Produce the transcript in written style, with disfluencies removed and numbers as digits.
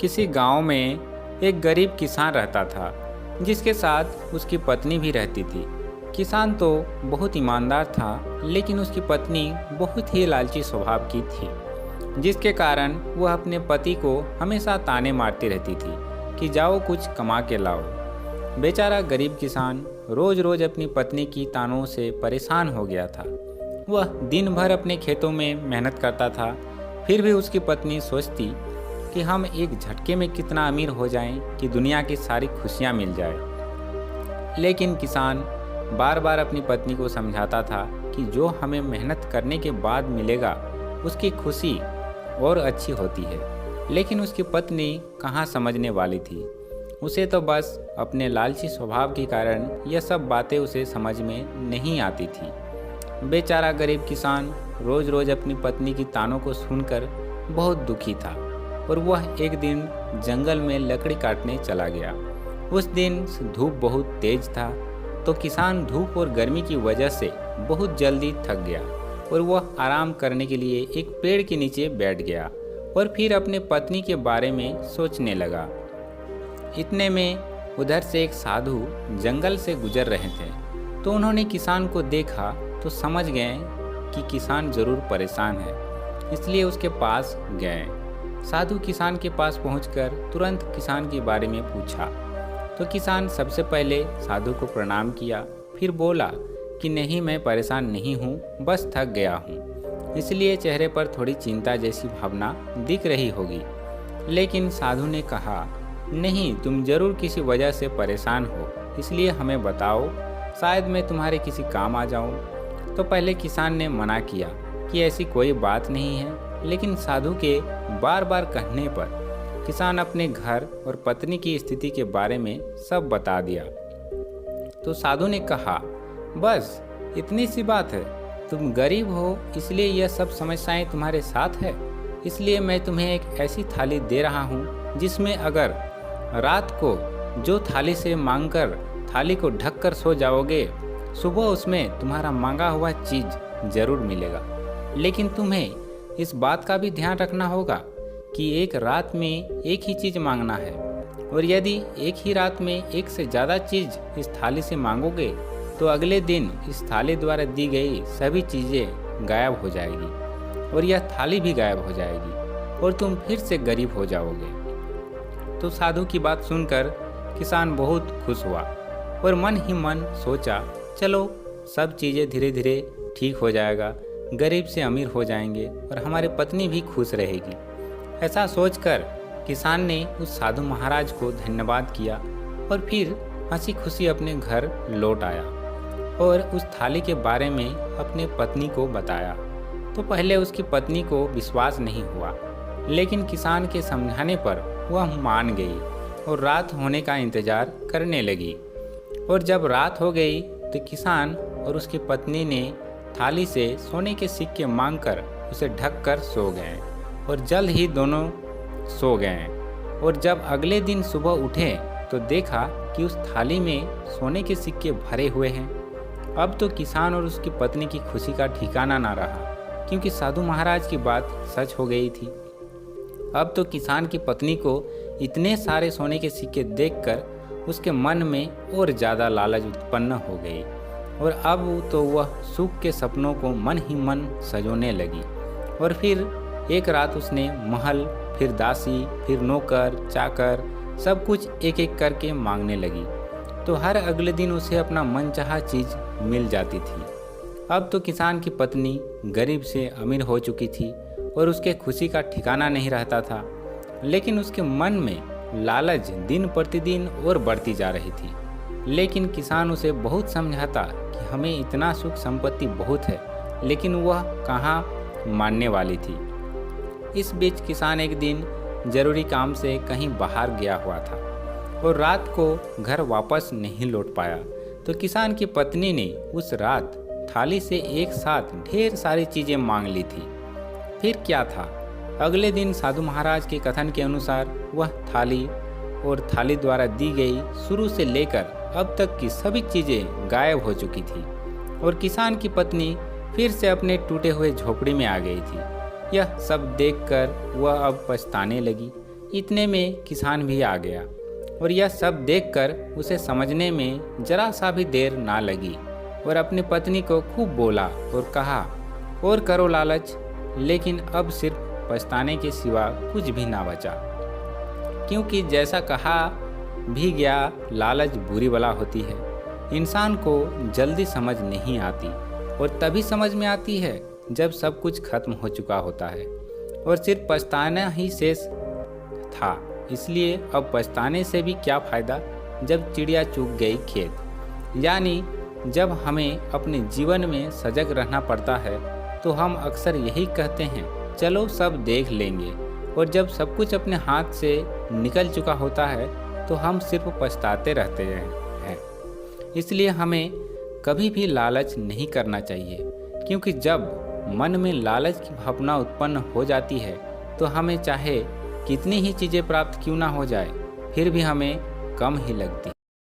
किसी गांव में एक गरीब किसान रहता था, जिसके साथ उसकी पत्नी भी रहती थी। किसान तो बहुत ईमानदार था, लेकिन उसकी पत्नी बहुत ही लालची स्वभाव की थी, जिसके कारण वह अपने पति को हमेशा ताने मारती रहती थी कि जाओ कुछ कमा के लाओ। बेचारा गरीब किसान रोज रोज अपनी पत्नी की तानों से परेशान हो गया था। वह दिन भर अपने खेतों में मेहनत करता था, फिर भी उसकी पत्नी सोचती कि हम एक झटके में कितना अमीर हो जाएं कि दुनिया की सारी खुशियां मिल जाए। लेकिन किसान बार बार अपनी पत्नी को समझाता था कि जो हमें मेहनत करने के बाद मिलेगा उसकी खुशी और अच्छी होती है। लेकिन उसकी पत्नी कहाँ समझने वाली थी। उसे तो बस अपने लालची स्वभाव के कारण यह सब बातें उसे समझ में नहीं आती थी। बेचारा गरीब किसान रोज रोज अपनी पत्नी की तानों को सुनकर बहुत दुखी था और वह एक दिन जंगल में लकड़ी काटने चला गया। उस दिन धूप बहुत तेज था, तो किसान धूप और गर्मी की वजह से बहुत जल्दी थक गया और वह आराम करने के लिए एक पेड़ के नीचे बैठ गया और फिर अपने पत्नी के बारे में सोचने लगा। इतने में उधर से एक साधु जंगल से गुजर रहे थे, तो उन्होंने किसान को देखा तो समझ गए कि किसान जरूर परेशान है, इसलिए उसके पास गए। साधु किसान के पास पहुंचकर तुरंत किसान के बारे में पूछा, तो किसान सबसे पहले साधु को प्रणाम किया, फिर बोला कि नहीं, मैं परेशान नहीं हूँ, बस थक गया हूँ, इसलिए चेहरे पर थोड़ी चिंता जैसी भावना दिख रही होगी। लेकिन साधु ने कहा, नहीं, तुम जरूर किसी वजह से परेशान हो, इसलिए हमें बताओ, शायद मैं तुम्हारे किसी काम आ जाऊँ। तो पहले किसान ने मना किया कि ऐसी कोई बात नहीं है, लेकिन साधु के बार बार कहने पर किसान अपने घर और पत्नी की स्थिति के बारे में सब बता दिया। तो साधु ने कहा, बस इतनी सी बात है, तुम गरीब हो इसलिए यह सब समस्याएं तुम्हारे साथ है, इसलिए मैं तुम्हें एक ऐसी थाली दे रहा हूँ जिसमें अगर रात को जो थाली से मांगकर थाली को ढककर सो जाओगे, सुबह उसमें तुम्हारा मांगा हुआ चीज जरूर मिलेगा। लेकिन तुम्हें इस बात का भी ध्यान रखना होगा कि एक रात में एक ही चीज़ मांगना है, और यदि एक ही रात में एक से ज़्यादा चीज़ इस थाली से मांगोगे तो अगले दिन इस थाली द्वारा दी गई सभी चीज़ें गायब हो जाएगी और यह थाली भी गायब हो जाएगी और तुम फिर से गरीब हो जाओगे। तो साधु की बात सुनकर किसान बहुत खुश हुआ और मन ही मन सोचा, चलो सब चीज़ें धीरे धीरे ठीक हो जाएगा, गरीब से अमीर हो जाएंगे और हमारी पत्नी भी खुश रहेगी। ऐसा सोचकर किसान ने उस साधु महाराज को धन्यवाद किया और फिर हंसी खुशी अपने घर लौट आया और उस थाली के बारे में अपने पत्नी को बताया। तो पहले उसकी पत्नी को विश्वास नहीं हुआ, लेकिन किसान के समझाने पर वह मान गई और रात होने का इंतजार करने लगी। और जब रात हो गई तो किसान और उसकी पत्नी ने थाली से सोने के सिक्के मांगकर उसे ढककर सो गए और जल्द ही दोनों सो गए। और जब अगले दिन सुबह उठे तो देखा कि उस थाली में सोने के सिक्के भरे हुए हैं। अब तो किसान और उसकी पत्नी की खुशी का ठिकाना ना रहा, क्योंकि साधु महाराज की बात सच हो गई थी। अब तो किसान की पत्नी को इतने सारे सोने के सिक्के देखकर उसके मन में और ज़्यादा लालच उत्पन्न हो गई और अब तो वह सुख के सपनों को मन ही मन सजोने लगी। और फिर एक रात उसने महल, फिर दासी, फिर नौकर, चाकर, सब कुछ एक एक करके मांगने लगी। तो हर अगले दिन उसे अपना मनचाहा चीज़ मिल जाती थी। अब तो किसान की पत्नी गरीब से अमीर हो चुकी थी और उसके खुशी का ठिकाना नहीं रहता था, लेकिन उसके मन में लालच दिन प्रतिदिन और बढ़ती जा रही थी। लेकिन किसान उसे बहुत समझाता कि हमें इतना सुख संपत्ति बहुत है, लेकिन वह कहाँ मानने वाली थी। इस बीच किसान एक दिन जरूरी काम से कहीं बाहर गया हुआ था और रात को घर वापस नहीं लौट पाया। तो किसान की पत्नी ने उस रात थाली से एक साथ ढेर सारी चीज़ें मांग ली थी। फिर क्या था, अगले दिन साधु महाराज के कथन के अनुसार वह थाली और थाली द्वारा दी गई शुरू से लेकर अब तक की सभी चीज़ें गायब हो चुकी थी और किसान की पत्नी फिर से अपने टूटे हुए झोपड़ी में आ गई थी। यह सब देखकर वह अब पछताने लगी इतने में किसान भी आ गया और यह सब देखकर उसे समझने में जरा सा भी देर ना लगी और अपनी पत्नी को खूब बोला और कहा, और करो लालच, लेकिन अब सिर्फ पछताने के सिवा कुछ भी ना बचा। क्योंकि जैसा कहा भी गया, लालच बुरी बला होती है। इंसान को जल्दी समझ नहीं आती और तभी समझ में आती है जब सब कुछ खत्म हो चुका होता है और सिर्फ पछताना ही शेष था। इसलिए अब पछताने से भी क्या फ़ायदा जब चिड़िया चुग गई खेत। यानी जब हमें अपने जीवन में सजग रहना पड़ता है तो हम अक्सर यही कहते हैं, चलो सब देख लेंगे, और जब सब कुछ अपने हाथ से निकल चुका होता है तो हम सिर्फ पछताते रहते हैं। इसलिए हमें कभी भी लालच नहीं करना चाहिए, क्योंकि जब मन में लालच की भावना उत्पन्न हो जाती है तो हमें चाहे कितनी ही चीज़ें प्राप्त क्यों ना हो जाए, फिर भी हमें कम ही लगती।